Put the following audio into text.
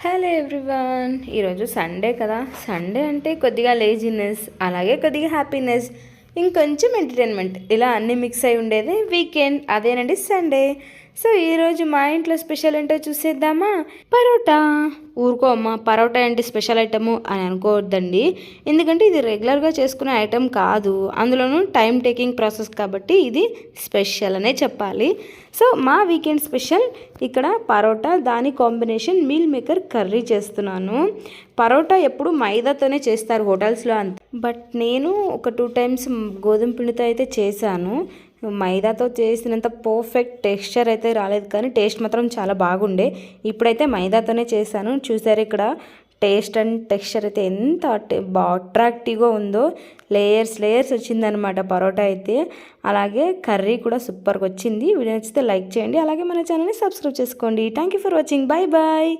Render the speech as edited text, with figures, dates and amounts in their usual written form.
Hello everyone, ఈరోజు Sunday కదా. Sunday అంటే కొద్దిగా లేజినెస్, అలాగే కొద్దిగా హ్యాపీనెస్, ఇంకొంచెం ఎంటర్టైన్మెంట్, ఇలా అన్నీ మిక్స్ అయి ఉండేది వీకెండ్, అదేనండి సండే. సో ఈరోజు మా ఇంట్లో స్పెషల్ ఏంటో చూసేద్దామా. పరోటా. ఊరుకో అమ్మ, పరోటా ఏంటి స్పెషల్ ఐటము అని అనుకోవద్దండి, ఎందుకంటే ఇది రెగ్యులర్గా చేసుకునే ఐటెం కాదు, అందులోనూ టైం టేకింగ్ ప్రాసెస్ కాబట్టి ఇది స్పెషల్ అనే చెప్పాలి. సో మా వీకెండ్ స్పెషల్ ఇక్కడ పరోటా, దాని కాంబినేషన్ మీల్ మేకర్ కర్రీ చేస్తున్నాను. పరోటా ఎప్పుడు మైదాతోనే చేస్తారు హోటల్స్లో అంత, బట్ నేను ఒక 2 times గోధుమ పిండితో అయితే చేశాను. మైదాతో చేసినంత పర్ఫెక్ట్ టెక్స్చర్ అయితే రాలేదు, కానీ టేస్ట్ మాత్రం చాలా బాగుండే. ఇప్పుడైతే మైదాతోనే చేశాను. చూసారు ఇక్కడ టేస్ట్ అండ్ టెక్స్చర్ అయితే ఎంత అట్రాక్టివ్గా ఉందో. లేయర్స్ వచ్చిందనమాట పరోటా అయితే. అలాగే కర్రీ కూడా సూపర్గా వచ్చింది. వీడియో నచ్చితే లైక్ చేయండి, అలాగే మన ఛానల్ని సబ్స్క్రైబ్ చేసుకోండి. Thank you for watching. Bye bye.